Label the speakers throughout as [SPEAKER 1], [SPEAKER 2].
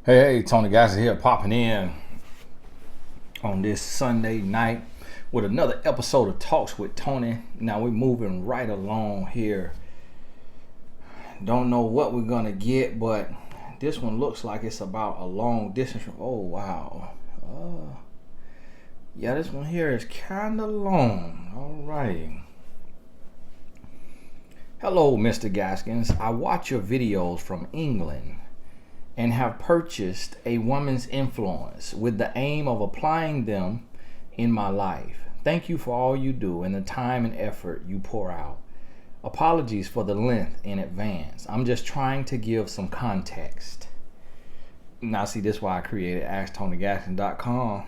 [SPEAKER 1] Hey, Tony Gasser here, popping in on this Sunday night with another episode of Talks with Tony. Now we're moving right along here. Don't know what we're gonna get, but this one looks like it's about a long distance. Oh wow, yeah, this one here is kind of long. All right. Hello, Mr. Gaskins. I watch your videos from England and have purchased a woman's influence with the aim of applying them in my life. Thank you for all you do and the time and effort you pour out. Apologies for the length in advance. I'm just trying to give some context. Now see, this is why I created AskTonyGaskins.com.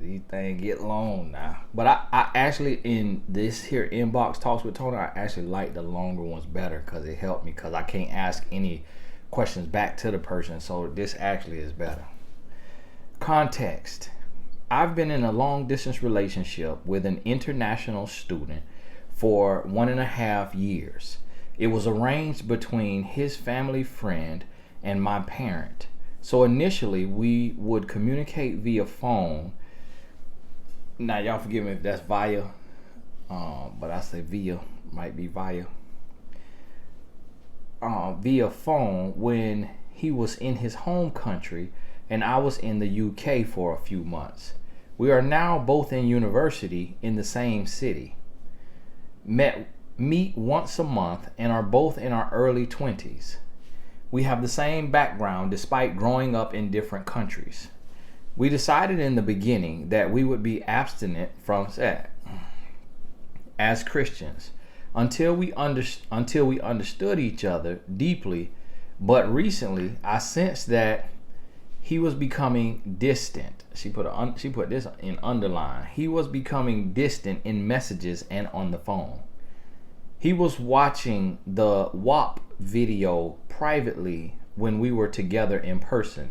[SPEAKER 1] These things get long now. But I actually, in this here inbox Talks with Tony, I actually like the longer ones better because it helped me, because I can't ask any questions back to the person. So this actually is better. Context. I've been in a long distance relationship with an international student for 1.5 years. It was arranged between his family friend and my parent. So initially we would communicate via phone. Now, y'all forgive me if that's via, but I say via, might be via phone when he was in his home country and I was in the UK for a few months. We are now both in university in the same city. Meet once a month and are both in our early 20s. We have the same background despite growing up in different countries. We decided in the beginning that we would be abstinent from sex as Christians until we understood each other deeply, but recently I sensed that he was becoming distant. She put this in underline. He was becoming distant in messages and on the phone. He was watching the WAP video privately when we were together in person.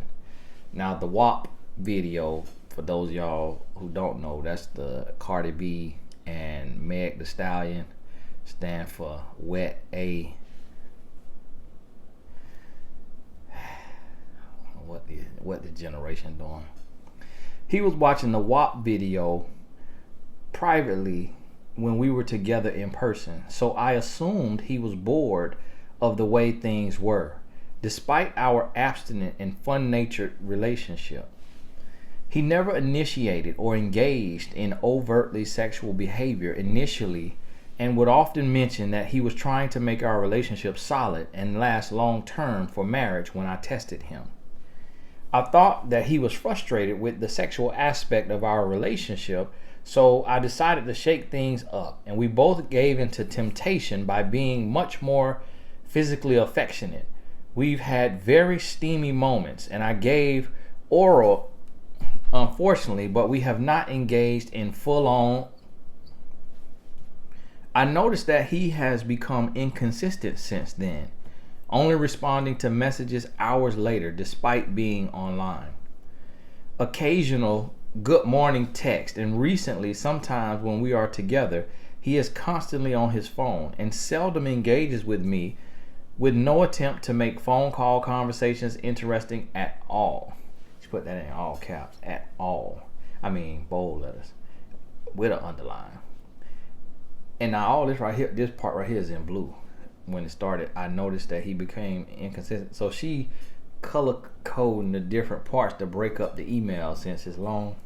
[SPEAKER 1] Now the WAP video, for those of y'all who don't know, that's the Cardi B and Meg the Stallion, stand for wet a. What the generation doing? He was watching the WAP video privately when we were together in person, so I assumed he was bored of the way things were, despite our abstinent and fun-natured relationship. He never initiated or engaged in overtly sexual behavior initially, and would often mention that he was trying to make our relationship solid and last long term for marriage when I tested him. I thought that he was frustrated with the sexual aspect of our relationship, so I decided to shake things up, and we both gave into temptation by being much more physically affectionate. We've had very steamy moments, and I gave oral, unfortunately, but we have not engaged in full-on. I noticed that he has become inconsistent since then, only responding to messages hours later despite being online. Occasional good morning text, and recently, sometimes when we are together, he is constantly on his phone and seldom engages with me, with no attempt to make phone call conversations interesting at all. Put that in all caps, at all. I mean bold letters with an underline. And now all this right here, this part right here is in blue. When it started, I noticed that he became inconsistent. So she color coding the different parts to break up the email since it's long,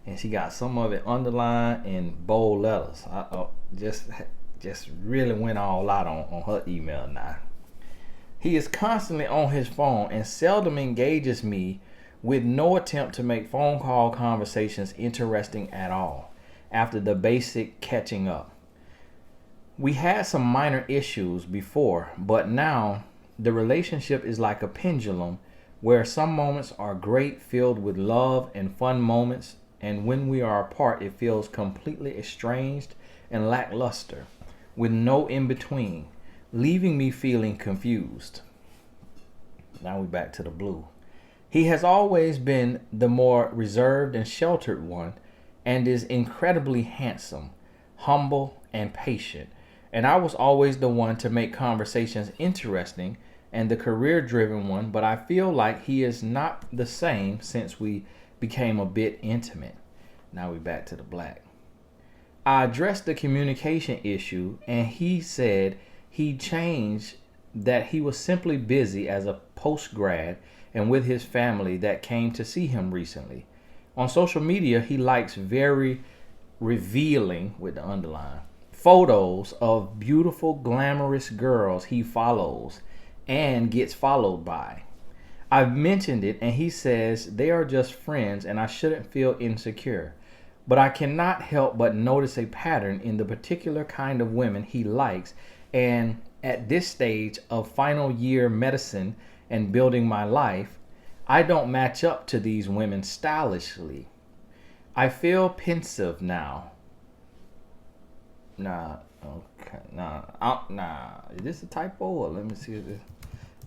[SPEAKER 1] and she got some of it underlined in bold letters. I just really went all out on her email now. He is constantly on his phone and seldom engages me, with no attempt to make phone call conversations interesting at all after the basic catching up. We had some minor issues before, but now the relationship is like a pendulum, where some moments are great, filled with love and fun moments, and when we are apart it feels completely estranged and lackluster, with no in between, leaving me feeling confused. Now we're back to the blue. He has always been the more reserved and sheltered one, and is incredibly handsome, humble, and patient, And I was always the one to make conversations interesting and the career driven one, but I feel like he is not the same since we became a bit intimate. Now we back to the black. I addressed the communication issue and he said he changed, that he was simply busy as a post grad and with his family that came to see him recently. On social media, he likes very revealing, with the underline, photos of beautiful, glamorous girls he follows and gets followed by. I've mentioned it and he says they are just friends and I shouldn't feel insecure. But I cannot help but notice a pattern in the particular kind of women he likes, and at this stage of final year medicine and building my life, I don't match up to these women stylishly. I feel pensive now. Nah, is this a typo? Or let me see if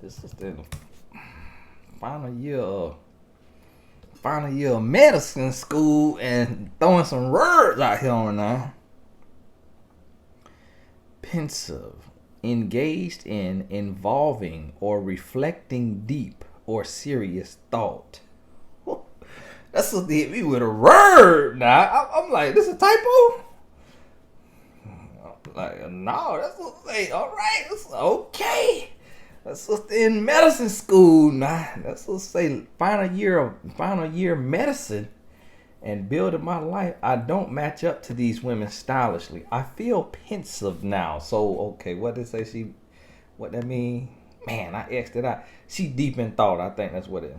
[SPEAKER 1] this is the final year of medicine school and throwing some words out here on now. Pensive, engaged in involving or reflecting deep or serious thought. That's supposed to hit me with a word now. I'm like, this is a typo? Like, no, that's what I say. All right, that's okay. That's what's in medicine school now. That's what I say. Final year medicine and building my life. I don't match up to these women stylishly. I feel pensive now. So okay, what did it say? What that mean? Man, I X'd it out. She deep in thought. I think that's what it is.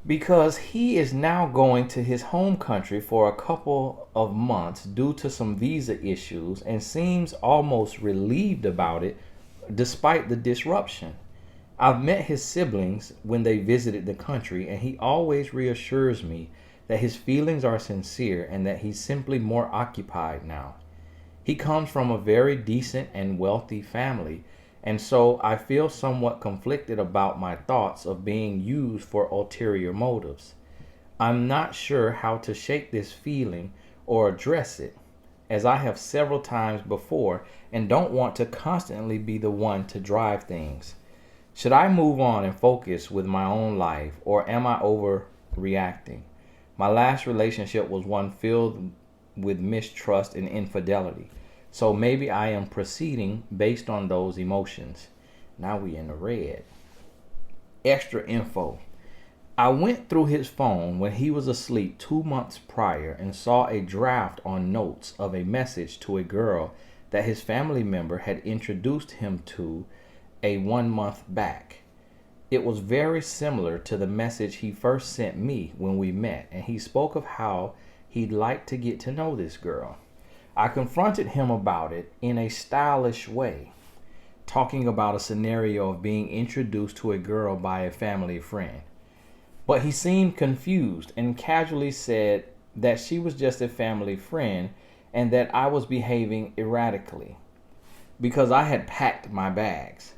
[SPEAKER 1] Because he is now going to his home country for a couple of months due to some visa issues and seems almost relieved about it despite the disruption. I've met his siblings when they visited the country and he always reassures me that his feelings are sincere and that he's simply more occupied now. He comes from a very decent and wealthy family, and so I feel somewhat conflicted about my thoughts of being used for ulterior motives. I'm not sure how to shake this feeling or address it, as I have several times before, and don't want to constantly be the one to drive things. Should I move on and focus with my own life, or am I overreacting? My last relationship was one filled with mistrust and infidelity. So maybe I am proceeding based on those emotions. Now we in the red. Extra info. I went through his phone when he was asleep 2 months prior and saw a draft on notes of a message to a girl that his family member had introduced him to a 1 month back. It was very similar to the message he first sent me when we met, and he spoke of how he'd like to get to know this girl. I confronted him about it in a stylish way, talking about a scenario of being introduced to a girl by a family friend. But he seemed confused and casually said that she was just a family friend and that I was behaving erratically because I had packed my bags.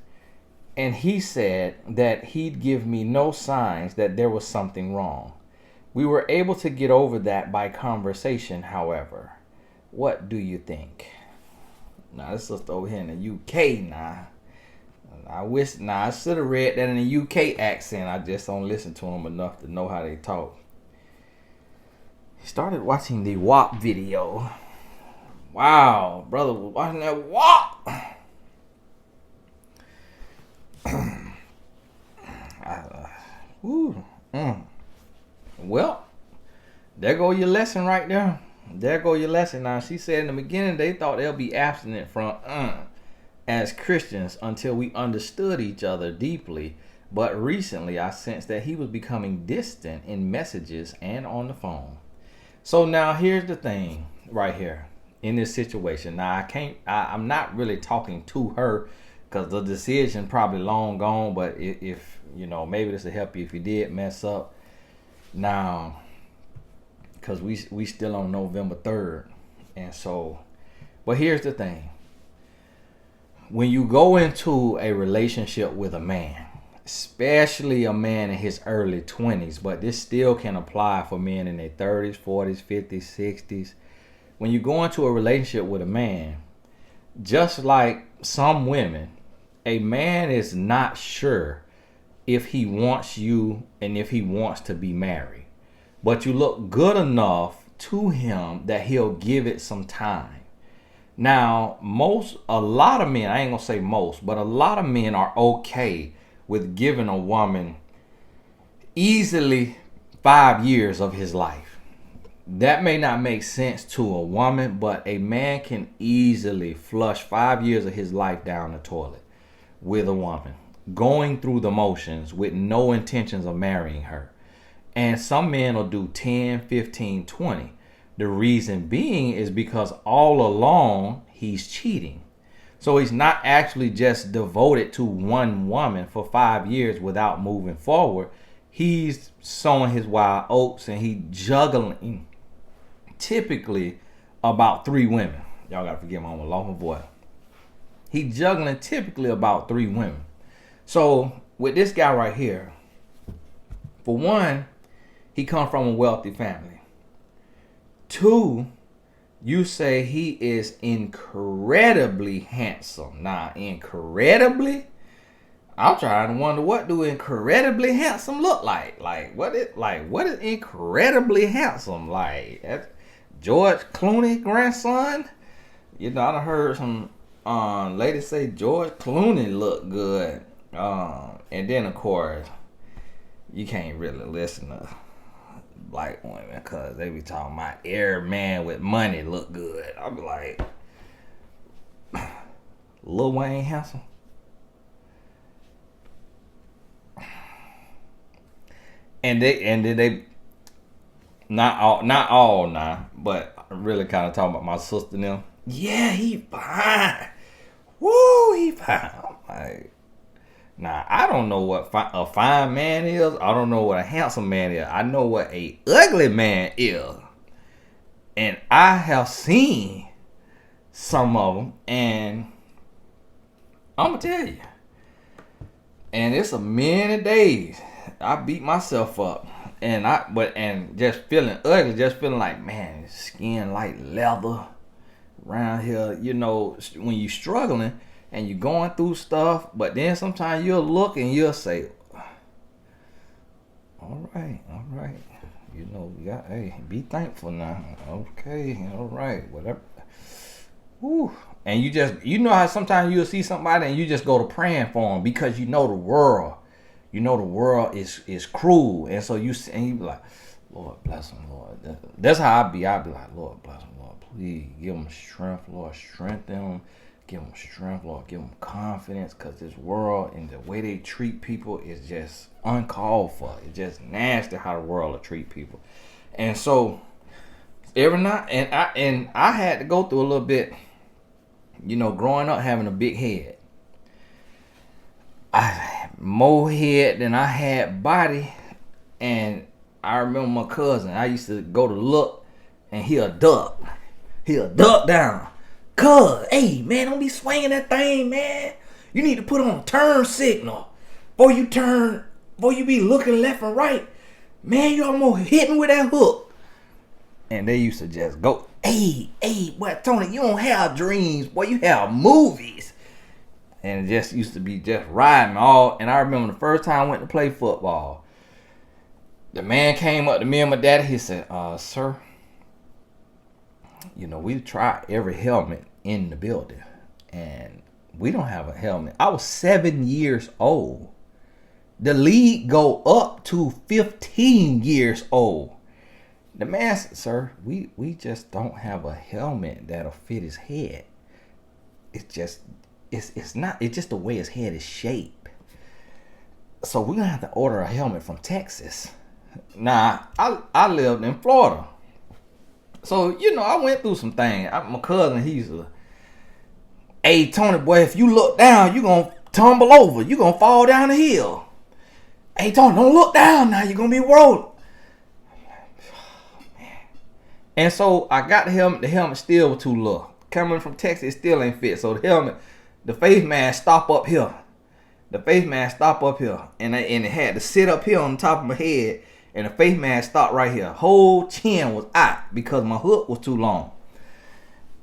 [SPEAKER 1] And he said that he'd give me no signs that there was something wrong. We were able to get over that by conversation, however. What do you think? Now, this is over here in the UK now. I should have read that in a UK accent. I just don't listen to them enough to know how they talk. He started watching the WAP video. Wow, brother was watching that WAP. Well, there go your lesson right there. There go your lesson. Now, she said in the beginning they thought they'll be abstinent from as Christians until we understood each other deeply. But recently I sensed that he was becoming distant in messages and on the phone. So now here's the thing right here in this situation. Now I'm not really talking to her because the decision probably long gone. But if you know, maybe this will help you if you did mess up. Now, because we still on November 3rd. And so, but here's the thing. When you go into a relationship with a man, especially a man in his early 20s, but this still can apply for men in their 30s, 40s, 50s, 60s. When you go into a relationship with a man, Just like some women, a man is not sure if he wants you and if he wants to be married. But you look good enough to him that he'll give it some time. Now, a lot of men, I ain't gonna say most, but a lot of men are okay with giving a woman easily 5 years of his life. That may not make sense to a woman, but a man can easily flush 5 years of his life down the toilet with a woman, going through the motions with no intentions of marrying her. And some men will do 10, 15, 20. The reason being is because all along he's cheating. So he's not actually just devoted to one woman for 5 years without moving forward. He's sowing his wild oats and he juggling typically about 3 women. Y'all gotta forgive me, I'm a long voice. He juggling typically about 3 women. So with this guy right here, for one, he come from a wealthy family. 2, you say he is incredibly handsome. Now, incredibly, I'm trying to wonder, what do incredibly handsome look like? What is incredibly handsome? Like, that's George Clooney grandson? You know, I done heard some ladies say George Clooney look good. And then of course, you can't really listen to black women because they be talking about every man with money look good. I'll be like, Lil Wayne handsome? And they not all now, but I'm really kind of talking about my sister now. Yeah, he fine. Woo, he fine. Like, now I don't know what a fine man is. I don't know what a handsome man is. I know what a ugly man is, and I have seen some of them, and I'm gonna tell you. And it's a many days I beat myself up, and just feeling ugly, just feeling like, man, skin like leather around here. You know, when you struggling and you going through stuff, but then sometimes you'll look and you'll say, all right, you know, you got, hey, be thankful now. Okay, all right, whatever. Whew. And you know how sometimes you'll see somebody and you just go to praying for them because you know the world is cruel, and so you be like, Lord bless them, Lord. That's how I be like, Lord bless them, Lord, please give them strength, Lord, strengthen them, give them strength, Lord, give them confidence, because this world and the way they treat people is just uncalled for. It's just nasty how the world will treat people. And so every night, and I had to go through a little bit, you know, growing up having a big head. I had more head than I had body. And I remember my cousin, I used to go to look, and he'll duck down. Cuz, hey man, don't be swinging that thing, man. You need to put on turn signal before you be looking left and right. Man, you almost hitting with that hook. And they used to just go, hey, boy, Tony, you don't have dreams, boy, you have movies. And it just used to be just riding all. And I remember the first time I went to play football, the man came up to me and my daddy. He said, sir, you know, we tried every helmet in the building, and we don't have a helmet. I was 7 years old. The league go up to 15 years old. The man said, sir, we just don't have a helmet that'll fit his head. It's just the way his head is shaped. So we're gonna have to order a helmet from Texas. Now, I lived in Florida. So, you know, I went through some things. My cousin, he's hey, Tony, boy, if you look down, you're going to tumble over. You're going to fall down the hill. Hey, Tony, don't look down now. You're going to be rolling. And so I got the helmet. The helmet still was too low. Coming from Texas, it still ain't fit. So the face mask stop up here. And it had to sit up here on top of my head. And the face mask stopped right here. Whole chin was out because my hook was too long.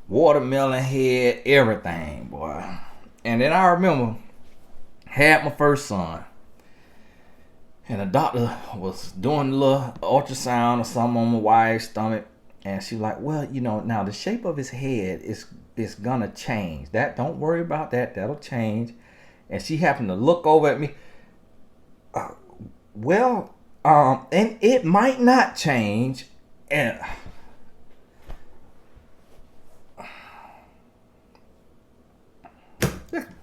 [SPEAKER 1] watermelon head, everything, boy. And then I remember had my first son, and the doctor was doing a little ultrasound or something on my wife's stomach, and she was like, well, now the shape of his head is gonna change. That, don't worry about that. That'll change. And she happened to look over at me. And it might not change. And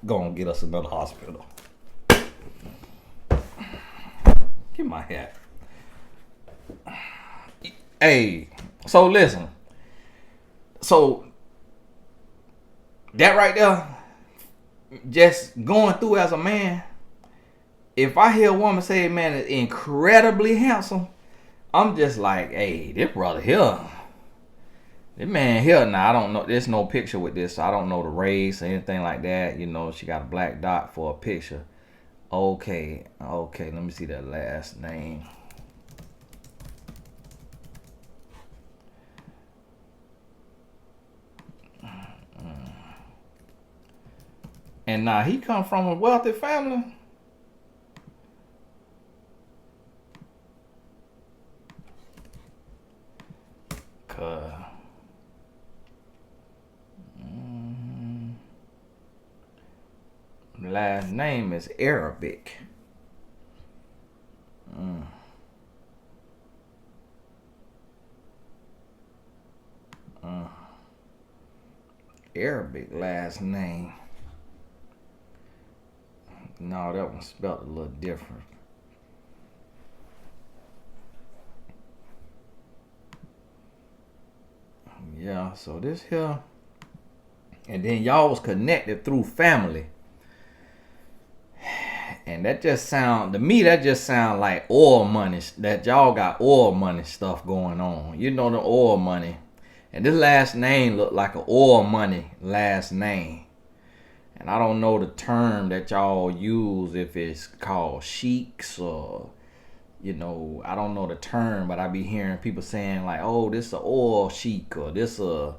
[SPEAKER 1] go on, get us another hospital. Get my hat. Hey, so listen. So that right there, just going through as a man, if I hear a woman say, man, is incredibly handsome, I'm just like, hey, this brother here, this man here, now I don't know, there's no picture with this, so I don't know the race or anything like that. She got a black dot for a picture. Okay, let me see that last name. And now he come from a wealthy family. Last name is Arabic. Arabic last name. No, that one spelled a little different. Yeah, so this here, and then y'all was connected through family. And that just sound like oil money, that y'all got oil money stuff going on. The oil money. And this last name looked like an oil money last name. And I don't know the term that y'all use, if it's called sheiks or, I don't know the term, but I be hearing people saying like, oh, this a oil sheik, or this a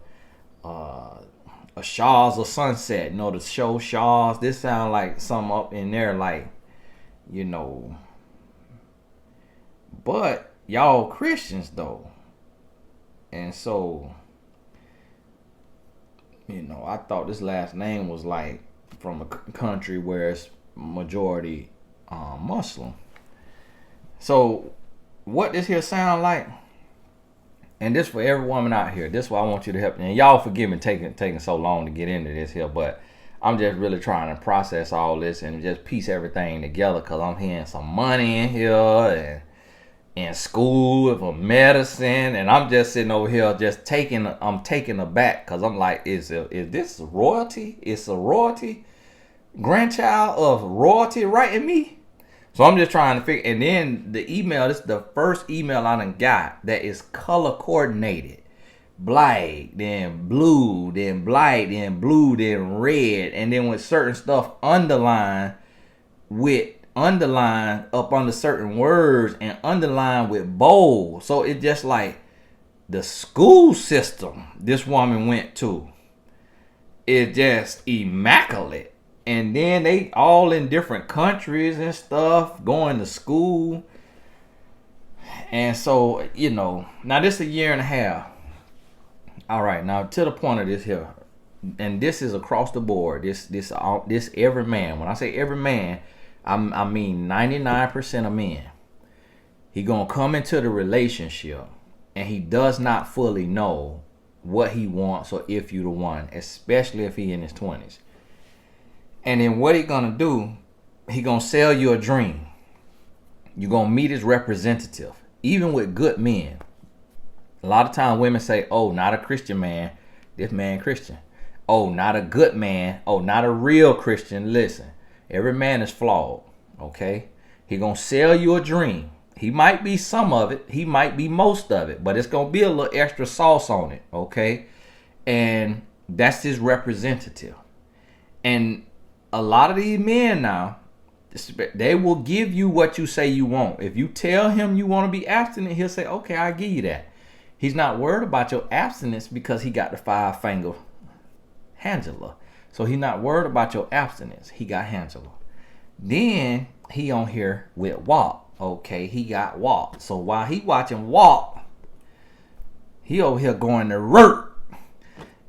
[SPEAKER 1] Shahs of Sunset. The show Shahs. This sound like something up in there, like, but y'all Christians though. And so, I thought this last name was like from a country where it's majority Muslim. So what this here sound like, and this for every woman out here, this is why I want you to help me. And y'all forgive me taking so long to get into this here, but I'm just really trying to process all this and just piece everything together, because I'm hearing some money in here and in school for medicine, and I'm just sitting over here just taking aback, because I'm like, is this royalty? It's a royalty grandchild of royalty writing me? So I'm just trying to figure. And then the email, this is the first email I done got that is color coordinated. Black, then blue, then black, then blue, then red, and then with certain stuff underlined up under certain words and underlined with bold. So it's just like the school system this woman went to is just immaculate. And then they all in different countries and stuff, going to school. And so, now this is a year and a half. All right, now to the point of this here, and this is across the board. This every man. When I say every man, I mean 99% of men. He gonna come into the relationship, and he does not fully know what he wants or if you the one, especially if he in his 20s. And then what he gonna do? He gonna sell you a dream. You gonna meet his representative, even with good men. A lot of times women say, oh, not a Christian man. This man Christian. Oh, not a good man. Oh, not a real Christian. Listen, every man is flawed, okay? He gonna sell you a dream. He might be some of it. He might be most of it. But it's gonna be a little extra sauce on it, okay? And that's his representative. And a lot of these men now, they will give you what you say you want. If you tell him you want to be abstinent, he'll say, okay, I'll give you that. He's not worried about your abstinence because he got the 5-finger Angela. So he not worried about your abstinence. He got Angela. Then he on here with Walt. Okay, he got Walt. So while he watching Walt, he over here going to work.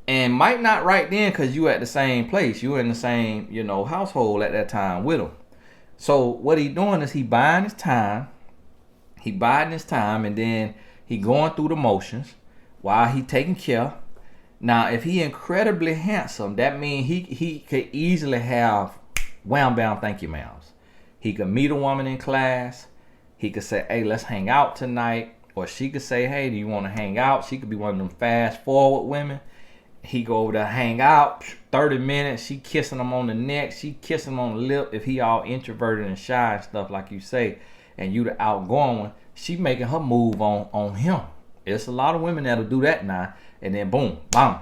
[SPEAKER 1] And might not right then because you at the same place. You in the same, household at that time with him. So what he doing is he buying his time. He biding his time, and then he going through the motions while he taking care. Now, if he incredibly handsome, that means he could easily have wham bam thank you ma'ams. He could meet a woman in class. He could say, hey, let's hang out tonight. Or she could say, hey, do you want to hang out? She could be one of them fast forward women. He go over there, hang out, 30 minutes. She kissing him on the neck. She kissing him on the lip. If he all introverted and shy and stuff like you say, and you the outgoing one, she making her move on him. It's a lot of women that'll do that now. And then boom, bam.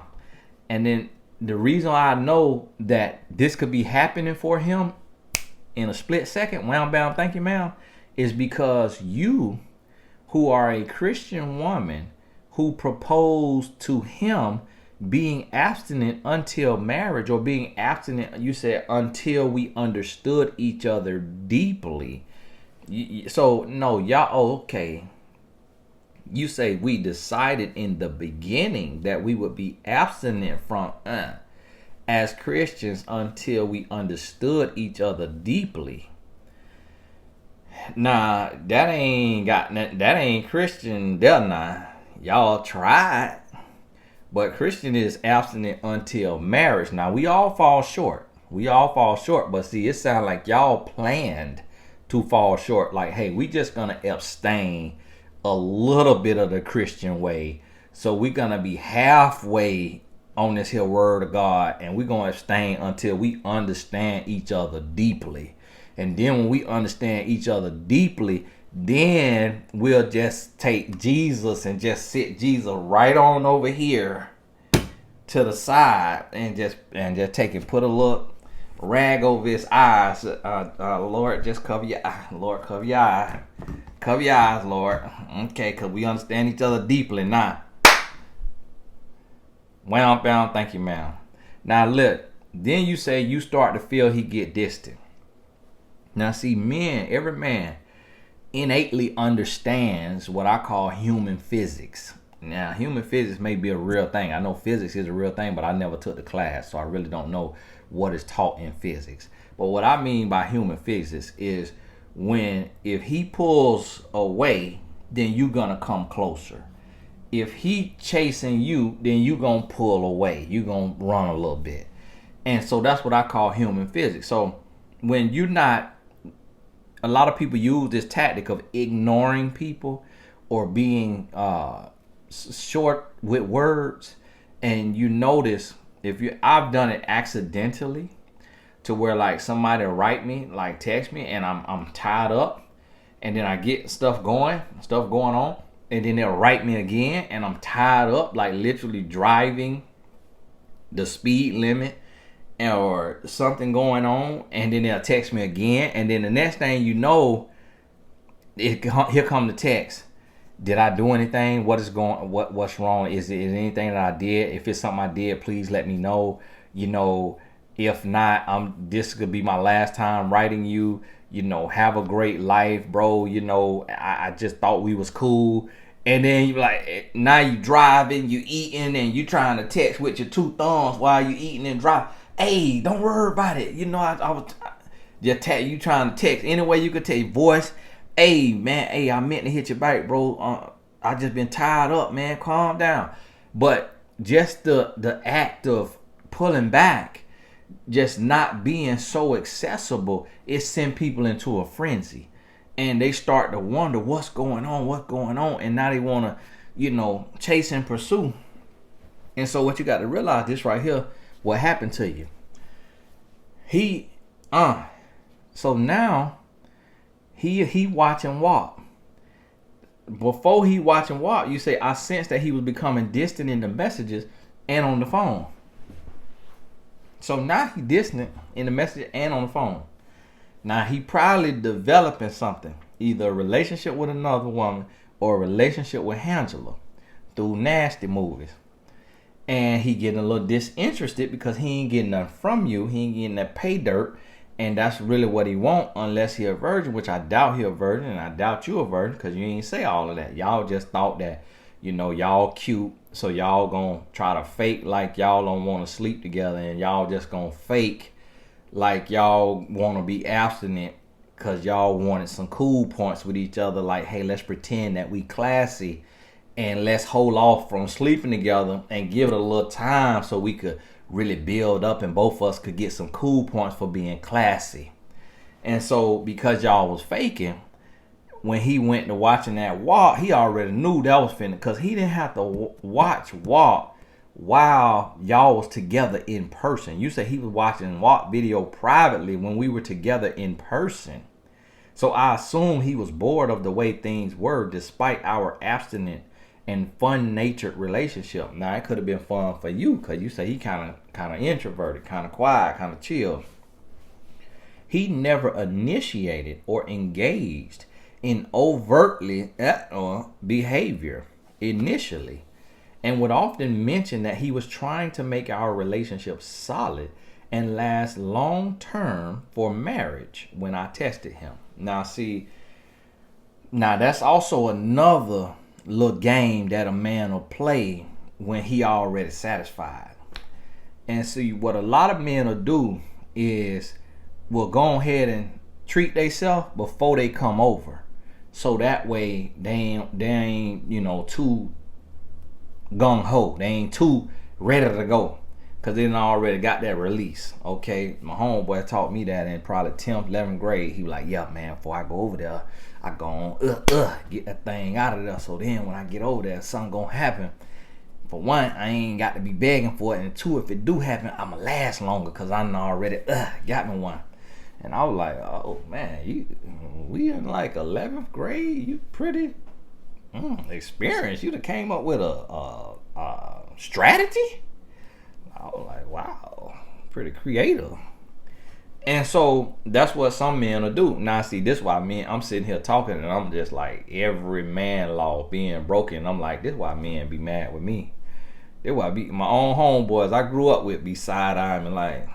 [SPEAKER 1] And then the reason I know that this could be happening for him in a split second, wham bam, thank you ma'am, is because you, who are a Christian woman, who proposed to him being abstinent until marriage, or being abstinent, you said, until we understood each other deeply. So no, y'all, okay. You say we decided in the beginning that we would be abstinent from as Christians until we understood each other deeply. Nah, that ain't Christian there now. Y'all tried. But Christian is abstinent until marriage. Now, we all fall short. But see, it sounds like y'all planned to fall short. Like, hey, we just going to abstain a little bit of the Christian way. So we're going to be halfway on this here word of God. And we're going to abstain until we understand each other deeply. And then when we understand each other deeply, then we'll just take Jesus and just sit Jesus right on over here to the side and just take and put a little rag over his eyes. Lord, just cover your eye. Lord, cover your eye. Cover your eyes, Lord. Okay, because we understand each other deeply now. Well, bound, thank you, ma'am. Now look, then you say you start to feel he get distant. Now see, every man innately understands what I call human physics. Now, human physics may be a real thing. I know physics is a real thing, but I never took the class, so I really don't know what is taught in physics. But what I mean by human physics is if he pulls away, then you're gonna come closer. If he chasing you, then you're gonna pull away. You're gonna run a little bit. And so that's what I call human physics. So when you're not, a lot of people use this tactic of ignoring people or being short with words. And you notice, I've done it accidentally to where like somebody will write me, like text me, and I'm tied up, and then I get stuff going on, and then they'll write me again, and I'm tied up, like literally driving the speed limit or something going on, and then they'll text me again, and then the next thing you know, here come the text. Did I do anything? What's wrong? Is there anything that I did? If it's something I did, please let me know. If not, this could be my last time writing you. Have a great life, bro. I just thought we was cool. And then you like, now you driving, you eating, and you trying to text with your two thumbs while you eating and driving. Hey, don't worry about it. I was you trying to text any way you could take voice. Hey, man, I meant to hit your back, bro. I just been tied up, man. Calm down. But just the act of pulling back, just not being so accessible, it send people into a frenzy. And they start to wonder what's going on. And now they want to, chase and pursue. And so what you got to realize, this right here, what happened to you. So now he watching walk. Before he watching walk, you say, I sensed that he was becoming distant in the messages and on the phone. So now he distant in the message and on the phone. Now he probably developing something, either a relationship with another woman or a relationship with Angela through nasty movies. and he getting a little disinterested because he ain't getting nothing from you. He ain't getting that pay dirt, and that's really what he want, unless he a virgin, which I doubt he a virgin, and I doubt you a virgin, because you ain't say all of that. Y'all just thought that, y'all cute, so y'all gonna try to fake like y'all don't want to sleep together, and y'all just gonna fake like y'all want to be abstinent because y'all wanted some cool points with each other, like, hey, let's pretend that we classy and let's hold off from sleeping together and give it a little time so we could really build up and both of us could get some cool points for being classy. And so because y'all was faking, when he went to watching that walk, he already knew that was finna, because he didn't have to watch walk while y'all was together in person. You said he was watching walk video privately when we were together in person. So I assume he was bored of the way things were despite our abstinent and fun-natured relationship. Now, it could have been fun for you because you say he kind of introverted, kind of quiet, kind of chill. He never initiated or engaged in overtly behavior initially, and would often mention that he was trying to make our relationship solid and last long term for marriage when I tested him. Now that's also another little game that a man will play when he already satisfied. And see, what a lot of men will do is will go ahead and treat themselves before they come over, so that way they ain't too gung-ho, they ain't too ready to go, because they done already got that release. Okay, my homeboy taught me that in probably 10th 11th grade. He was like, yeah man, before I go over there, I go on get that thing out of there, so then when I get over there, something gonna happen. For one, I ain't got to be begging for it, and two, if it do happen, I'ma last longer because I done already got me one. And I was like, oh man, we in like 11th grade, you pretty experienced. You done came up with a strategy. I was like, wow, pretty creative. And so that's what some men will do. Now see, this is why I'm sitting here talking and I'm just like, every man law being broken. I'm like, this is why men be mad with me. This is why my own homeboys I grew up with be side-eyeing me like.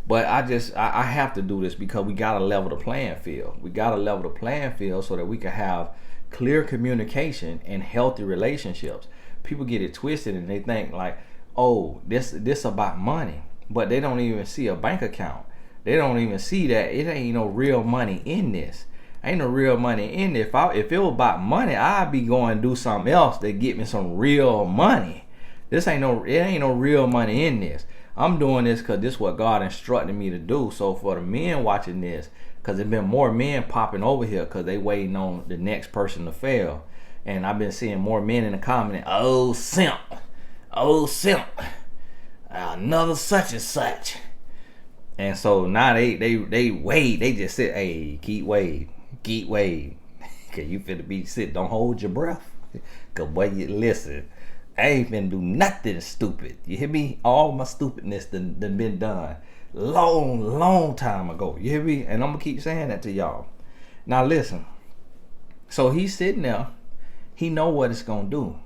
[SPEAKER 1] But I have to do this because we gotta level the playing field. We gotta level the playing field so that we can have clear communication and healthy relationships. People get it twisted and they think like, oh, this about money. But they don't even see a bank account. They don't even see that it ain't no real money in this. Ain't no real money in this. If it was about money, I'd be going and do something else to get me some real money. It ain't no real money in this. I'm doing this because this is what God instructed me to do. So for the men watching this, because there's been more men popping over here because they waiting on the next person to fail. And I've been seeing more men in the comments, oh simp, another such and such. And so now they wait. They just sit, hey, keep waiting. Cause you finna be sit. Don't hold your breath. Cause boy, you listen. I ain't finna do nothing stupid. You hear me? All my stupidness done been done long time ago. You hear me? And I'm gonna keep saying that to y'all. Now listen. So he's sitting there. He know what it's gonna do.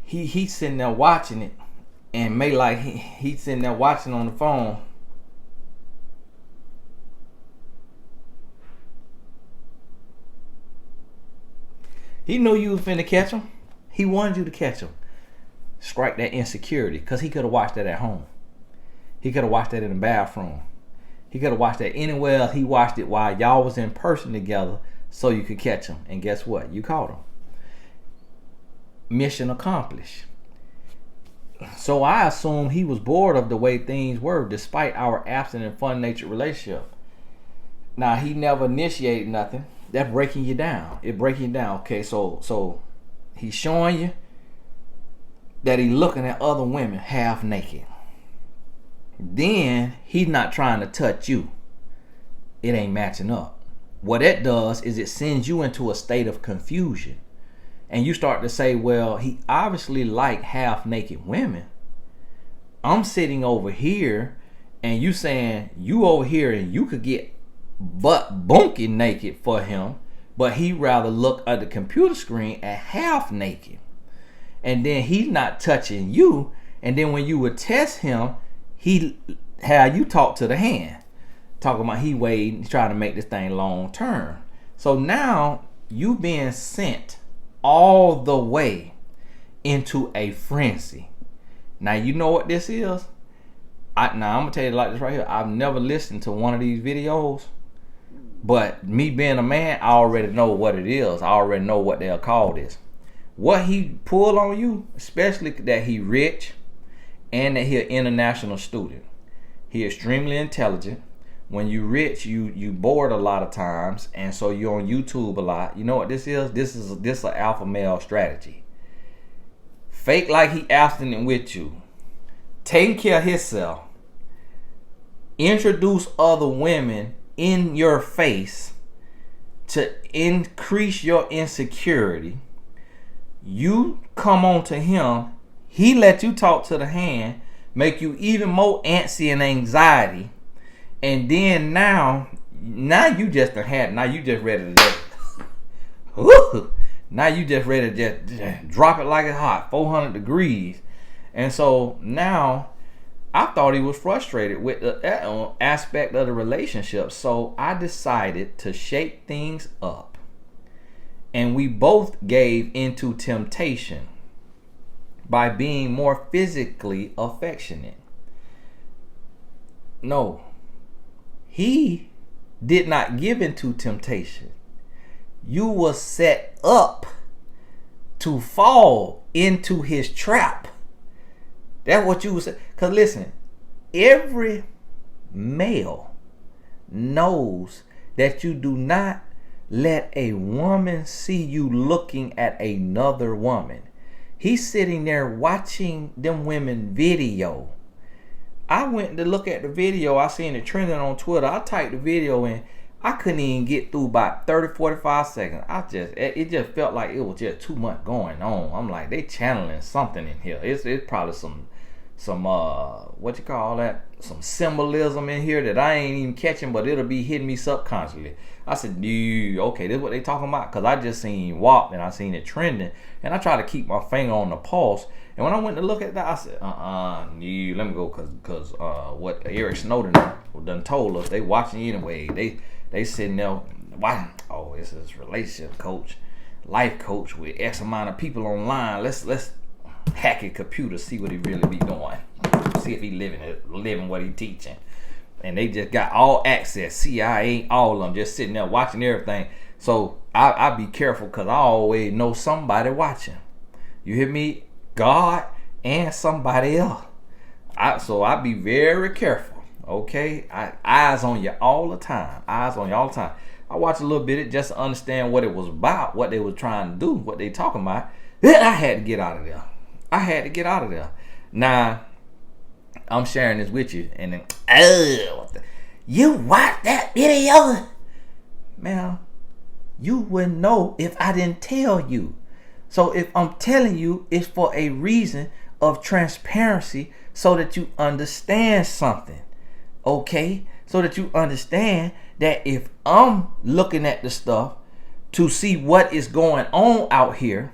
[SPEAKER 1] He's sitting there watching it, and may like he's sitting there watching on the phone. He knew you was finna catch him. He wanted you to catch him. Strike that insecurity, because he could have watched that at home. He could have watched that in the bathroom. He could have watched that anywhere else. He watched it while y'all was in person together so you could catch him. And guess what? You caught him. Mission accomplished. So I assume he was bored of the way things were despite our absent and fun-natured relationship. Now, he never initiated nothing. That's breaking you down. It breaking you down. Okay, so he's showing you that he's looking at other women half naked. Then he's not trying to touch you. It ain't matching up. What it does is it sends you into a state of confusion. And you start to say, well, he obviously like half naked women. I'm sitting over here and you saying you over here and you could get butt bunky naked for him, but he rather look at the computer screen at half naked. and then he's not touching you, and then when you would test him, he had you talk to the hand, talking about he waiting, trying to make this thing long term. So now you being sent all the way into a frenzy. Now you know what this is. Now I'm gonna tell you like this right here. I've never listened to one of these videos, but me being a man, I already know what it is. I already know what they'll call this. What he pulled on you, especially that he rich and that he an international student. He extremely intelligent. When you rich, you bored a lot of times, and so you're on YouTube a lot. You know what this is? This is an alpha male strategy. Fake like he abstinent with you, taking care of himself, introduce other women in your face to increase your insecurity. You come on to him, he let you talk to the hand, make you even more antsy and anxiety, and then now you just ready to just woo, now you just ready to just drop it like it's hot, 400 degrees. And so now I thought he was frustrated with the aspect of the relationship. So I decided to shake things up. And we both gave into temptation by being more physically affectionate. No, he did not give into temptation. You were set up to fall into his trap. That's what you was saying. Because listen, every male knows that you do not let a woman see you looking at another woman. He's sitting there watching them women video. I went to look at the video. I seen it trending on Twitter. I typed the video in. I couldn't even get through about 30-45 seconds. It just felt like it was just too much going on. I'm like, they channeling something in here. It's probably some what you call that? Some symbolism in here that I ain't even catching, but it'll be hitting me subconsciously. I said, dude, okay, this is what they talking about? Because I just seen WAP and I seen it trending, and I try to keep my finger on the pulse. And when I went to look at that, I said, let me go, cause what Eric Snowden done told us, they watching anyway. They sitting there watching. Oh, this is relationship coach, life coach with X amount of people online. Let's hack his computer, see what he really be doing, see if he living what he teaching. And they just got all access, CIA, all of them just sitting there watching everything. So I be careful, because I always know somebody watching. You hear me? God and somebody else. So I be very careful. Okay, eyes on you all the time. Eyes on you all the time. I watched a little bit of it just to understand what it was about, what they were trying to do, what they talking about. Then I had to get out of there. Now, I'm sharing this with you, and then, you watched that video? Man, you wouldn't know if I didn't tell you. So if I'm telling you, it's for a reason of transparency, so that you understand something. Okay? So that you understand that if I'm looking at the stuff to see what is going on out here,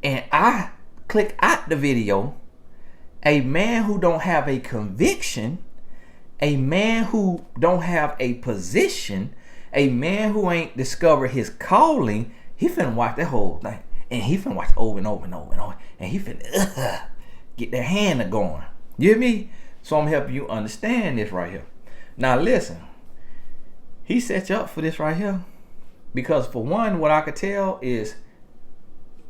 [SPEAKER 1] and I click out the video, a man who don't have a conviction, a man who don't have a position, a man who ain't discovered his calling, he finna watch that whole thing. And he finna watch over and over and over and over. And he finna get their hand going. You hear me? So I'm helping you understand this right here. Now listen, he set you up for this right here. Because for one, what I could tell is,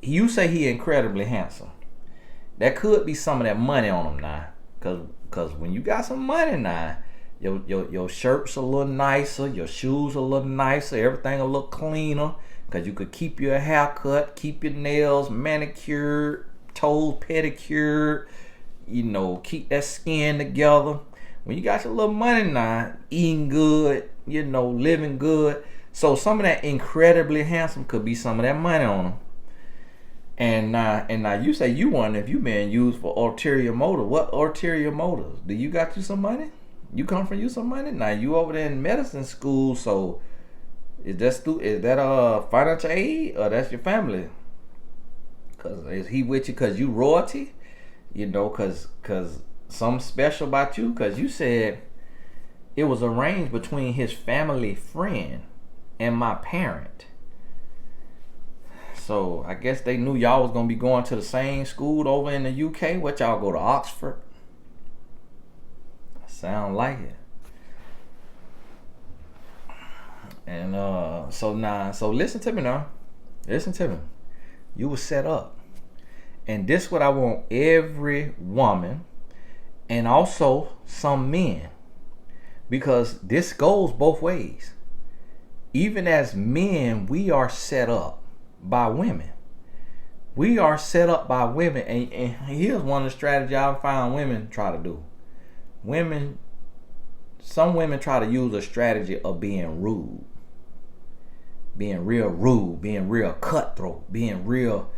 [SPEAKER 1] you say he incredibly handsome. That could be some of that money on him now. Cause when you got some money now, your shirt's a little nicer, your shoes a little nicer, everything a little cleaner. Cause you could keep your haircut, keep your nails manicured, toes pedicured, keep that skin together. When you got your little money now, eating good, living good. So some of that incredibly handsome could be some of that money on him. And now you say you wonder if you being used for ulterior motive. What ulterior motives? Do you got you some money? You come from you some money? Now you over there in medicine school, so is that financial aid, or that's your family? Cause is he with you cause you royalty? You know, cause something special about you? Cause you said it was arranged between his family friend and my parent. So I guess they knew y'all was gonna be going to the same school over in the UK. What, y'all go to Oxford? Sound like it. And so listen to me now. Listen to me. You were set up. And this what I want every woman and also some men. Because this goes both ways. Even as men, we are set up by women. We are set up by women. And here's one of the strategies I found women try to do. Some women try to use a strategy of being rude. Being real rude, being real cutthroat, being real,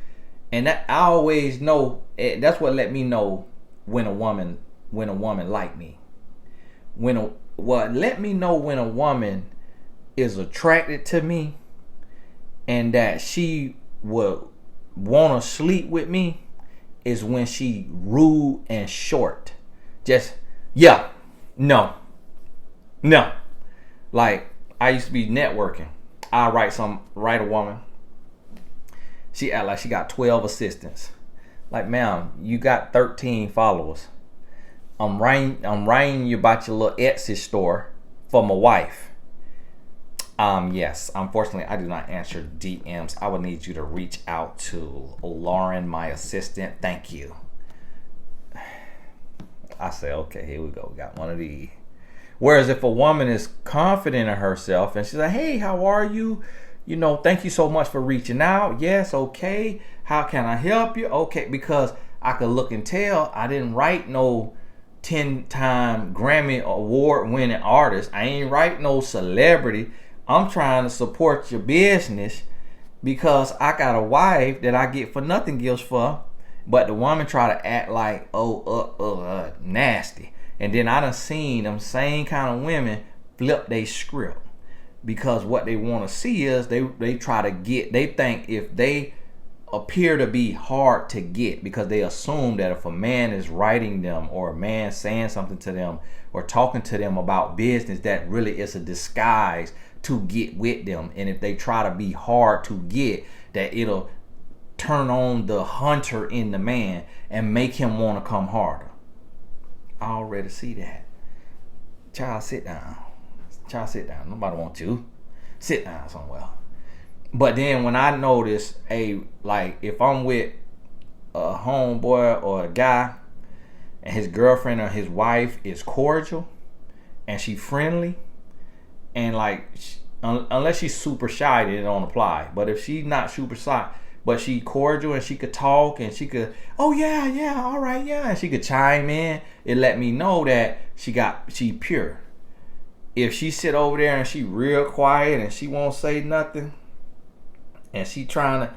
[SPEAKER 1] and that I always know. That's what let me know when a woman like me. Let me know when a woman is attracted to me, and that she would want to sleep with me, is when she rude and short. Just yeah, no. Like I used to be networking. I write a woman. She act like she got 12 assistants. Like, ma'am, you got 13 followers. I'm writing you about your little Etsy store for my wife. Yes, unfortunately, I do not answer DMs. I would need you to reach out to Lauren, my assistant. Thank you. I say, okay, here we go. We got one of these. Whereas if a woman is confident in herself and she's like, hey, how are you? You know, thank you so much for reaching out. Yes, okay. How can I help you? Okay, because I could look and tell I didn't write no 10-time Grammy award winning artist. I ain't write no celebrity. I'm trying to support your business because I got a wife that I get for nothing gifts for. But the woman try to act like, nasty. And then I done seen them same kind of women flip their script. Because what they want to see is they try to get, they think if they appear to be hard to get, because they assume that if a man is writing them or a man saying something to them or talking to them about business, that really is a disguise to get with them. And if they try to be hard to get, that it'll turn on the hunter in the man and make him want to come harder. I already see that. Child, sit down. Nobody wants you. Sit down somewhere. But then when I notice, like if I'm with a homeboy or a guy and his girlfriend or his wife is cordial and she friendly, and like unless she's super shy, then it don't apply. But if she's not super shy, but she cordial and she could talk and she could, oh yeah, all right, yeah, and she could chime in, it let me know that she pure. If she sit over there and she real quiet and she won't say nothing and she trying to,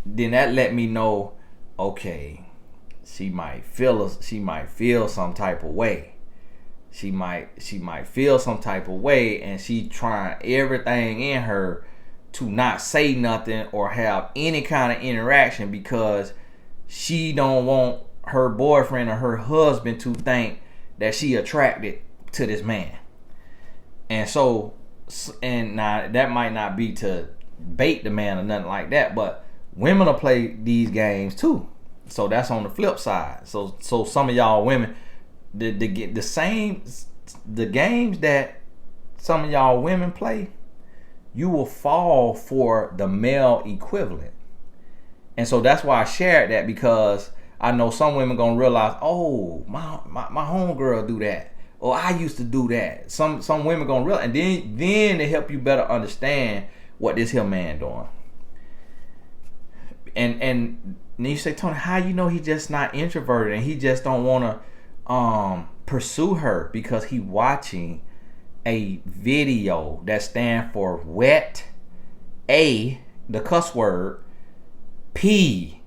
[SPEAKER 1] then that let me know, okay, she might feel some type of way. She might feel some type of way, and she trying everything in her to not say nothing or have any kind of interaction because she don't want her boyfriend or her husband to think that she attracted to this man. And so, and now that might not be to bait the man or nothing like that, but women will play these games too. So that's on the flip side. So some of y'all women, the games that some of y'all women play, you will fall for the male equivalent. And so that's why I shared that, because I know some women gonna realize, oh, my homegirl do that, or I used to do that. Some women gonna realize, and then they help you better understand what this here man doing. And then you say, Tony, how you know he just not introverted and he just don't want to pursue her? Because he watching a video that stands for wet, A, the cuss word, P,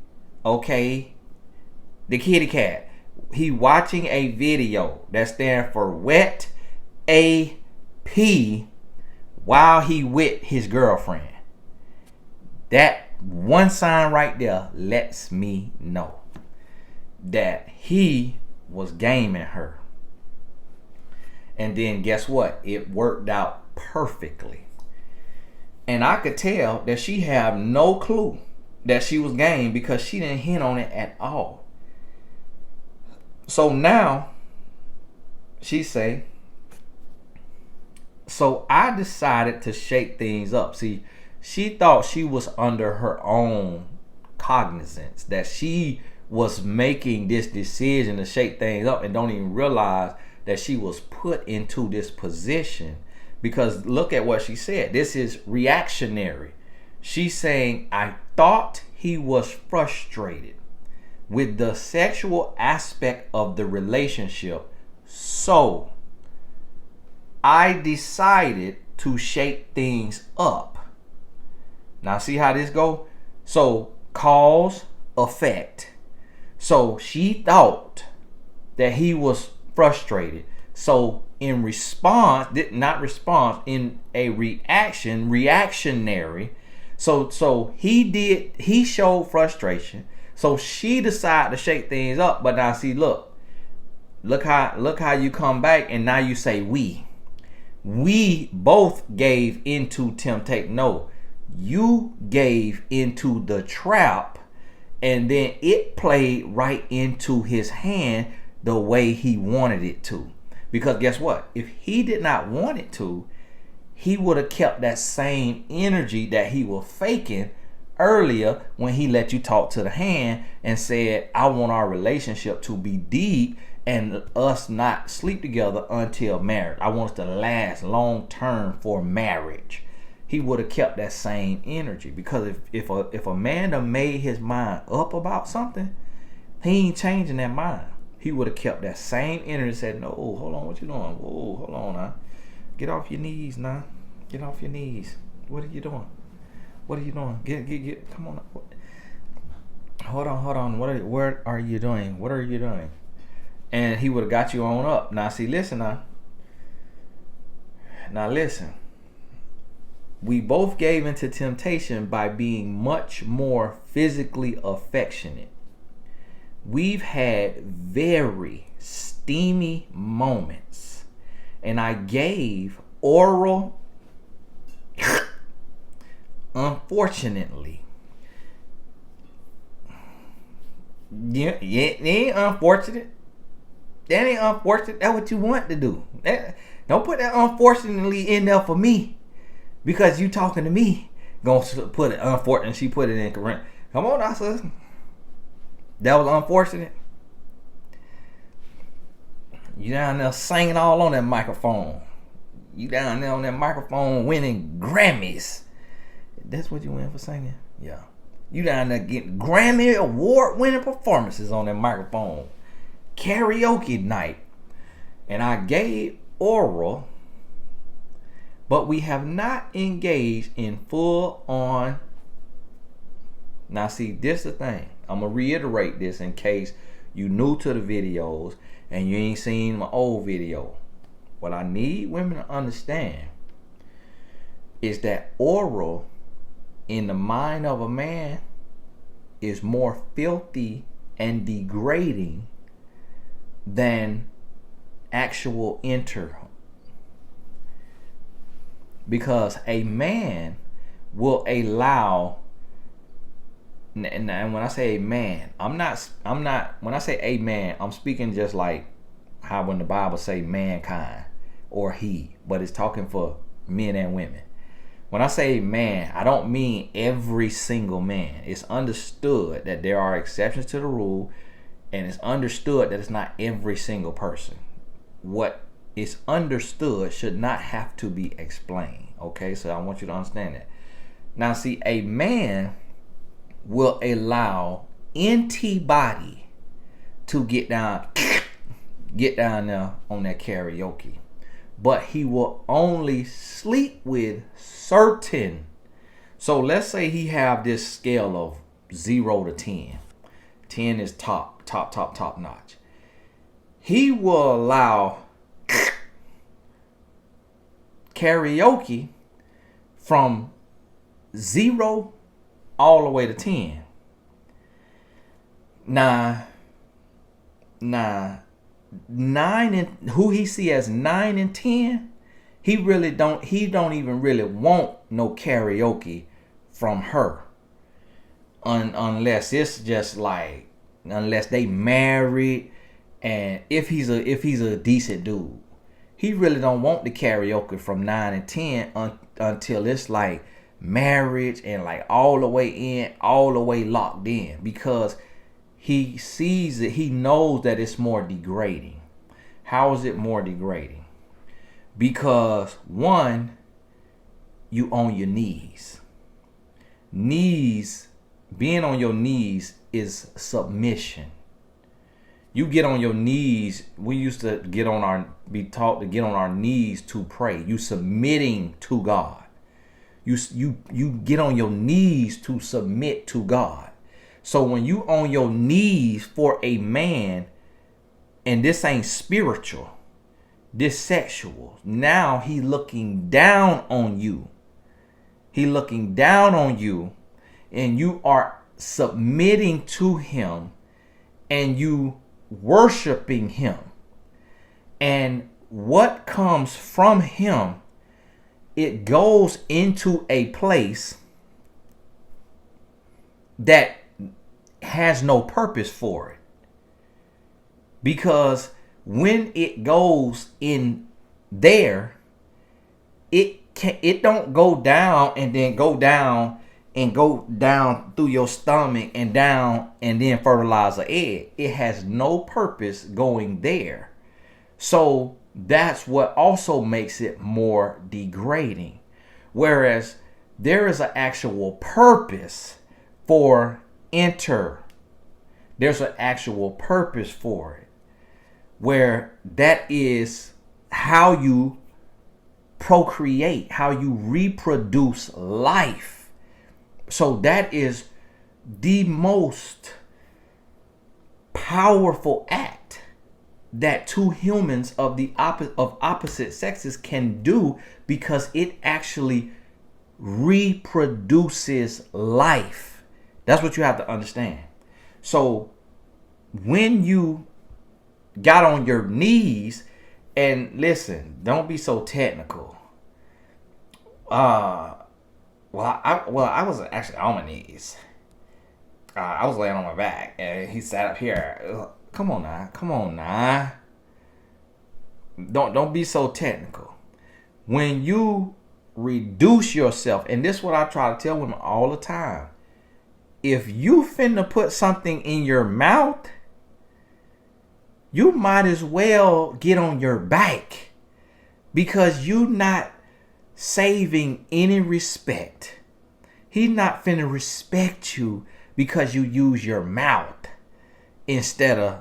[SPEAKER 1] okay, the kitty cat. He watching a video that stands for wet, A, P, while he with his girlfriend. That one sign right there lets me know that he was gaming her. And then guess what? It worked out perfectly. And I could tell that she had no clue that she was game because she didn't hint on it at all. So now she say, so I decided to shake things up. See, she thought she was under her own cognizance, that she was making this decision to shake things up, and don't even realize that she was put into this position. Because look at what she said. This is reactionary. She's saying, I thought he was frustrated with the sexual aspect of the relationship, so I decided to shake things up. Now see how this go? So cause, effect. So she thought that he was frustrated. So in response, in a reactionary. So he showed frustration. So she decided to shake things up. But now see, look how you come back, and now you say we both gave into temptation. No, you gave into the trap, and then it played right into his hand the way he wanted it to. Because guess what? If he did not want it to, he would have kept that same energy that he was faking earlier when he let you talk to the hand and said, I want our relationship to be deep and us not sleep together until marriage. I want us to last long term for marriage. He would have kept that same energy, because if a man done made his mind up about something, he ain't changing that mind. He would have kept that same energy and said, no, hold on, what you doing? Whoa, hold on now. Get off your knees now. Get off your knees. What are you doing? What are you doing? Get, come on. Hold on. What are you doing? What are you doing? And he would have got you on up. Now see, listen now. Now listen. We both gave into temptation by being much more physically affectionate. We've had very steamy moments, and I gave oral. Unfortunately, yeah, it ain't unfortunate. That ain't unfortunate. That's what you want to do. Don't put that unfortunately in there for me, because you talking to me. Gonna put it unfortunate. She put it in correct. Come on now, sis. That was unfortunate. You down there singing all on that microphone. You down there on that microphone winning Grammys. That's what you win for singing? Yeah. You down there getting Grammy award winning performances on that microphone. Karaoke night. And I gave oral, but we have not engaged in full on. Now see, this is the thing. I'm going to reiterate this in case you new to the videos and you ain't seen my old video. What I need women to understand is that oral in the mind of a man is more filthy and degrading than actual inter. Because a man will allow, and when I say a man, I'm not, when I say a man, I'm speaking just like how when the Bible say mankind or he, but it's talking for men and women. When I say man, I don't mean every single man. It's understood that there are exceptions to the rule, and it's understood that it's not every single person. What is understood should not have to be explained. Okay, so I want you to understand that. Now see, a man will allow antibody to get down there on that karaoke, but he will only sleep with certain. So let's say he have this scale of 0 to 10. 10 is top notch. He will allow karaoke from 0 all the way to 10. Now 9 and who he see as 9 and 10, he don't even really want no karaoke from her. Unless it's just like, unless they married, and if he's a decent dude, he really don't want the karaoke from 9 and 10 until it's like marriage and like all the way in, all the way locked in, because he sees it, he knows that it's more degrading. How is it more degrading? Because one, you on your knees. Being on your knees is submission. You get on your knees. We used to be taught to get on our knees to pray. You submitting to God. You get on your knees to submit to God. So when you on your knees for a man, and this ain't spiritual, this sexual, now he looking down on you. He looking down on you, and you are submitting to him, and you worshiping him. And what comes from him, it goes into a place that has no purpose for it. Because when it goes in there, it don't go down and then go down and go down through your stomach and down and then fertilize an egg. It has no purpose going there. So that's what also makes it more degrading. Whereas there is an actual purpose for there's an actual purpose for it, where that is how you procreate, how you reproduce life. So that is the most powerful act that two humans of opposite sexes can do, because it actually reproduces life. That's what you have to understand. So when you got on your knees, and listen, don't be so technical. I was actually on my knees. I was laying on my back, and he sat up here. Come on now. Don't be so technical. When you reduce yourself, and this is what I try to tell women all the time. If you finna put something in your mouth, you might as well get on your back, because you not saving any respect. He's not finna respect you because you use your mouth instead of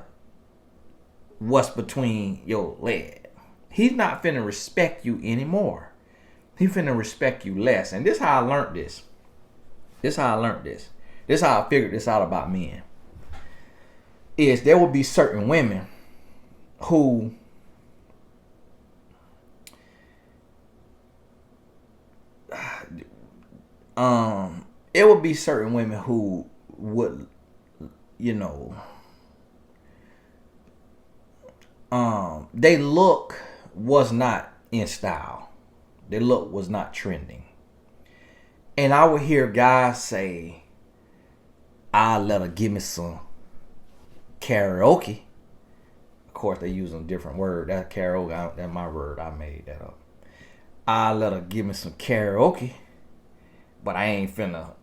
[SPEAKER 1] what's between your leg. He's not finna respect you anymore. He's finna respect you less. And this is how I learned this. This is how I figured this out about men. Is there will be certain women who it would be certain women who would, they look was not in style. Their look was not trending. And I would hear guys say, "I'll let her give me some karaoke." Of course, they use a different word. That karaoke, that's my word. I made that up. "I'll let her give me some karaoke, but I ain't finna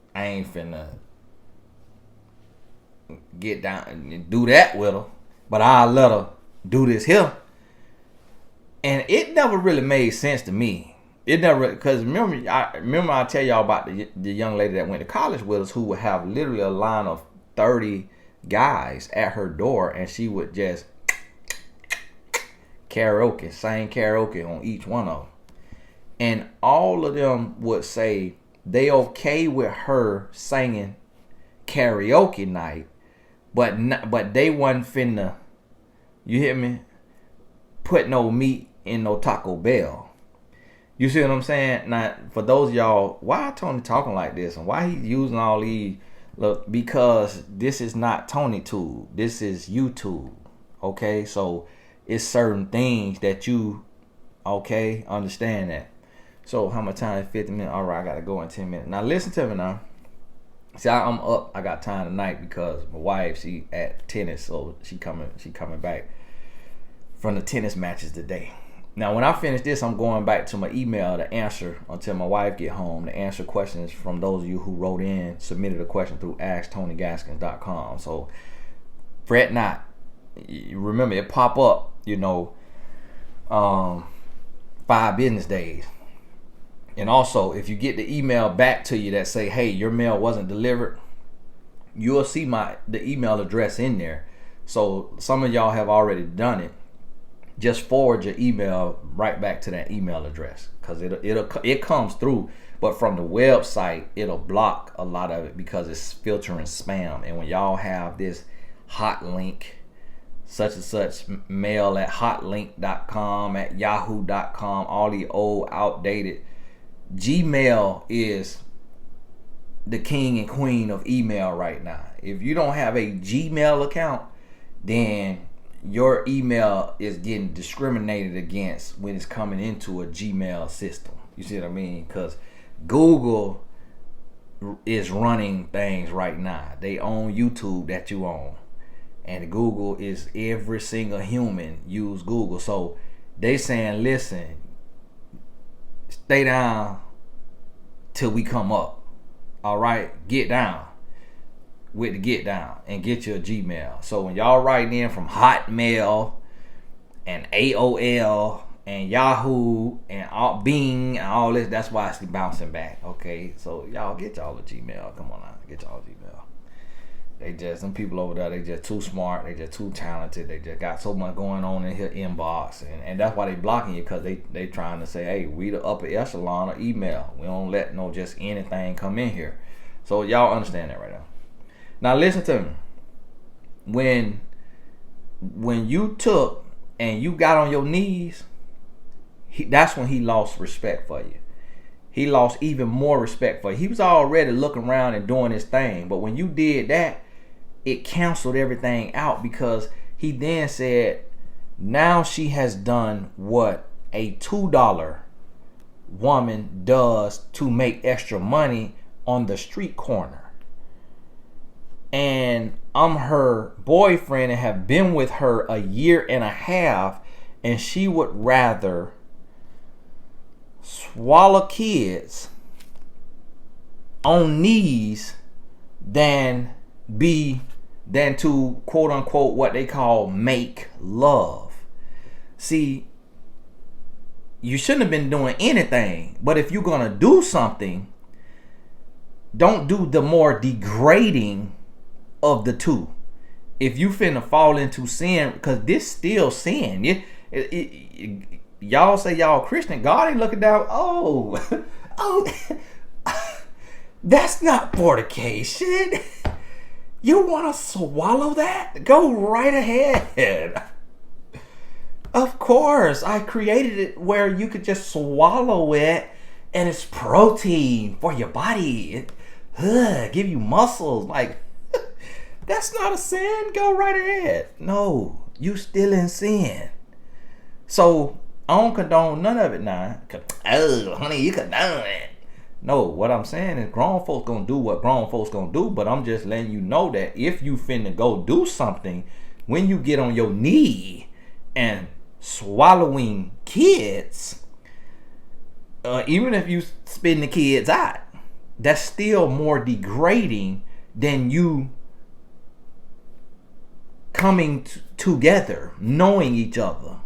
[SPEAKER 1] get down and do that with her. But I'll let her do this here." And it never really made sense to me. It never, because remember I tell y'all about the young lady that went to college with us, who would have literally a line of 30 guys at her door, and she would just sing karaoke on each one of them. And all of them would say they okay with her singing karaoke night, but they wasn't finna, you hear me, put no meat in no Taco Bell. You see what I'm saying? Now, for those of y'all, why Tony talking like this and why he using all these? Look, because this is not Tony Tube. This is YouTube. Okay, so it's certain things that you, okay, understand that. So how much time? 50 minutes. All right, I gotta go in 10 minutes. Now listen to me now. See, I'm up. I got time tonight because my wife, she at tennis, so she coming back from the tennis matches today. Now, when I finish this, I'm going back to my email to answer until my wife get home to answer questions from those of you who wrote in, submitted a question through AskTonyGaskins.com. So fret not. Remember, it pop up, 5 business days. And also, if you get the email back to you that say, hey, your mail wasn't delivered, you'll see the email address in there. So some of y'all have already done it. Just forward your email right back to that email address, because it comes through, but from the website it'll block a lot of it because it's filtering spam. And when y'all have this hot link, such and such mail at hotlink.com, at yahoo.com, all the old outdated, Gmail is the king and queen of email right now. If you don't have a Gmail account, then your email is getting discriminated against when it's coming into a Gmail system. You see what I mean? Because Google is running things right now. They own YouTube that you own. And Google is every single human use Google. So they saying, listen, stay down till we come up. All right? Get down with the get down and get your Gmail. So when y'all writing in from Hotmail and AOL and Yahoo and all, Bing and all this, that's why it's bouncing back. Okay, so y'all get y'all a Gmail. Come on now, get y'all a Gmail. They just, some people over there, they just too smart, they just too talented, they just got so much going on in here inbox, and that's why they blocking you, because they trying to say, hey, we the upper echelon of email. We don't let no just anything come in here. So y'all understand that right now. Now listen to me. When you took and you got on your knees, that's when he lost respect for you. He lost even more respect for you. He was already looking around and doing his thing, but when you did that, it canceled everything out, because he then said, now she has done what a $2 woman does to make extra money on the street corner. And I'm her boyfriend and have been with her a year and a half, and she would rather swallow kids on knees than to quote unquote what they call make love. See, you shouldn't have been doing anything, but if you're gonna do something, don't do the more degrading of the two. If you finna fall into sin, because this still sin. Y'all say y'all Christian, God ain't looking down. Oh, that's not fornication. You want to swallow that? Go right ahead. Of course, I created it where you could just swallow it, and it's protein for your body. Give you muscles. Like, that's not a sin. Go right ahead. No, you still in sin. So I don't condone none of it now. Oh, honey, you condone it. No, what I'm saying is grown folks gonna do what grown folks gonna do, but I'm just letting you know that if you finna go do something, when you get on your knee and swallowing kids, even if you spitting the kids out, that's still more degrading than you coming together, knowing each other.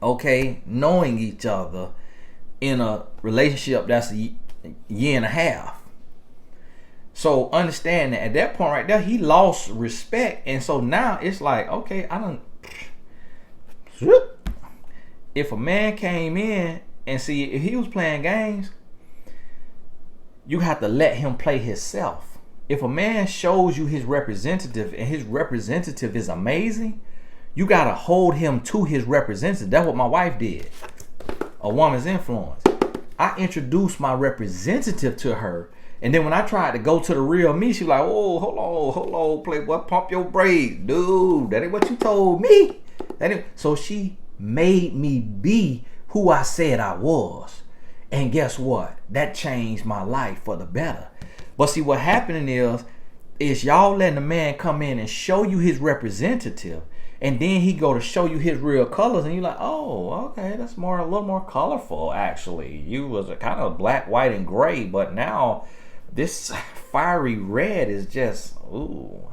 [SPEAKER 1] Okay, knowing each other in a relationship that's a year and a half. So understand that at that point right there, he lost respect, and so now it's like, okay, I don't. If a man came in and see, if he was playing games, you have to let him play himself. If a man shows you his representative and his representative is amazing, you gotta hold him to his representative. That's what my wife did. a woman's influence. I introduced my representative to her. And then when I tried to go to the real me, she was like, oh, hold on, playboy, pump your brakes. Dude, that ain't what you told me. So she made me be who I said I was. And guess what? That changed my life for the better. But see, what happening is y'all letting the man come in and show you his representative. And then he go to show you his real colors. And you're like, oh, okay, that's a little more colorful, actually. You was a kind of black, white, and gray. But now this fiery red is just, ooh.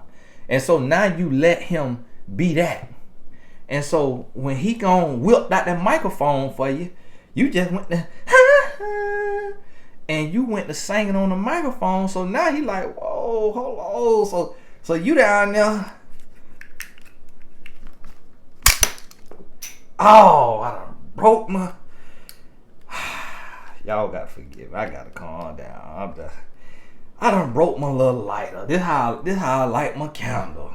[SPEAKER 1] And so now you let him be that. And so when he gone whipped out that microphone for you, you just went to, and you went to singing on the microphone. So now he like, whoa, hold on. So you down there. Oh, I done broke my. Y'all gotta forgive me. I gotta calm down. I done broke my little lighter. This how I light my candle.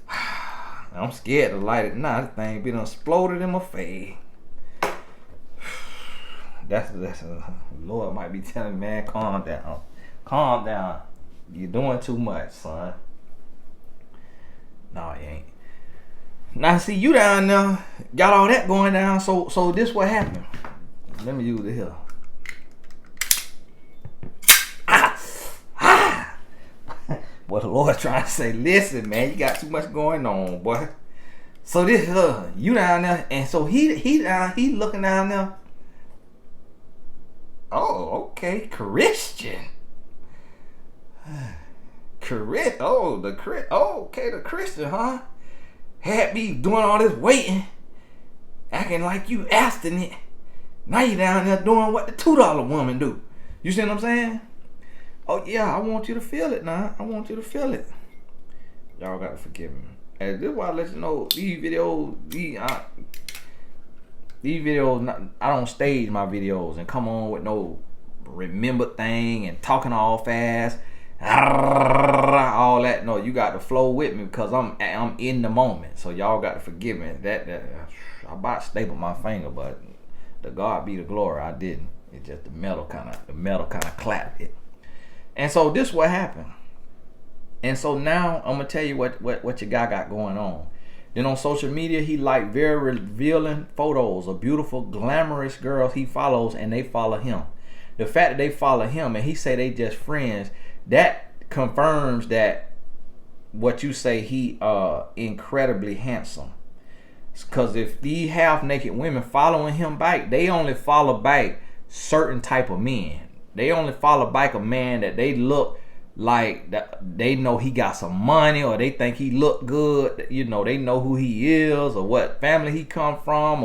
[SPEAKER 1] I'm scared to light it now. This thing be done exploded in my face. That's Lord might be telling me, man, calm down. You're doing too much, son. No, you ain't. Now see, you down there got all that going down. So this what happened. Let me use it here. What the Lord trying to say, listen, man, you got too much going on, boy. So this you down there, and so he looking down there. Oh, okay, Christian. The Christian, huh? Had me doing all this waiting, acting like you abstinent. Now you down there doing what the $2 woman do. You see what I'm saying? Oh yeah, I want you to feel it now. I want you to feel it. Y'all gotta forgive me. And this is why I let you know these videos, I don't stage my videos and come on with no remember thing and talking all fast, all that. No, you got to flow with me because I'm in the moment. So y'all got to forgive me. That I about stapled my finger, but to God be the glory, I didn't. It just the metal kind of clapped it. And so this what happened. And so now I'm gonna tell you what your guy got going on. Then on social media, he liked very revealing photos of beautiful, glamorous girls he follows, and they follow him. The fact that they follow him and he say they just friends, that confirms that what you say he incredibly handsome. Because if these half-naked women following him back, they only follow back certain type of men. They only follow back a man that they look like that, they know he got some money, or they think he look good. You know, they know who he is or what family he come from,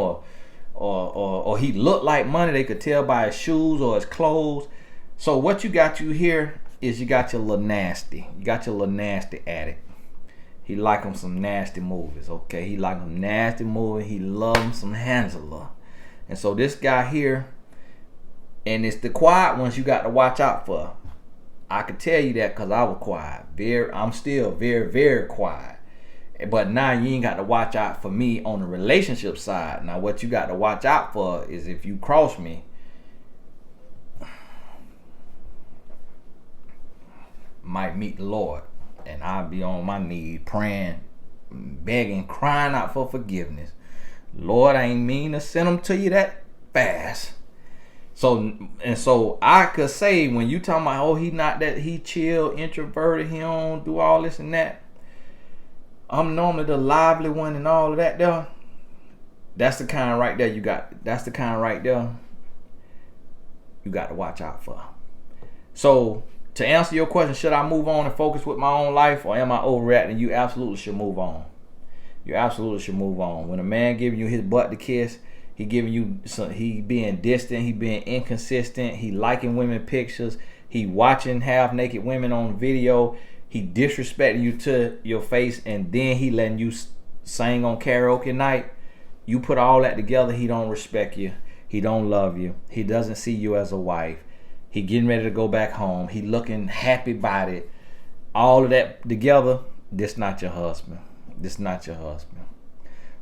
[SPEAKER 1] or he look like money. They could tell by his shoes or his clothes. So what you got you here is you got your little nasty. You got your little nasty addict. He like him some nasty movies, okay? He like him nasty movies. He love him some Hansela. And so this guy here, and it's the quiet ones you got to watch out for. I could tell you that because I was quiet. I'm still very, very quiet. But now you ain't got to watch out for me on the relationship side. Now what you got to watch out for is if you cross me, might meet the Lord. And I'll be on my knees praying, begging, crying out for forgiveness. Lord, I ain't mean to send them to you that fast. So I could say when you talking about, oh, he not that, he chill, introverted, he don't do all this and that. I'm normally the lively one and all of that there. That's the kind right there you got. That's the kind right there you got to watch out for. So to answer your question, should I move on and focus with my own life, or am I overreacting? You absolutely should move on. You absolutely should move on. When a man giving you his butt to kiss, he giving you some, he being distant, he being inconsistent, he liking women pictures, he watching half naked women on video, he disrespecting you to your face, and then he letting you sing on karaoke night. You put all that together, he don't respect you, he don't love you, he doesn't see you as a wife, he getting ready to go back home, he looking happy about it. All of that together, this not your husband. This not your husband.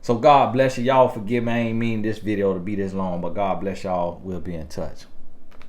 [SPEAKER 1] So God bless you. Y'all forgive me. I ain't mean this video to be this long, but God bless y'all. We'll be in touch.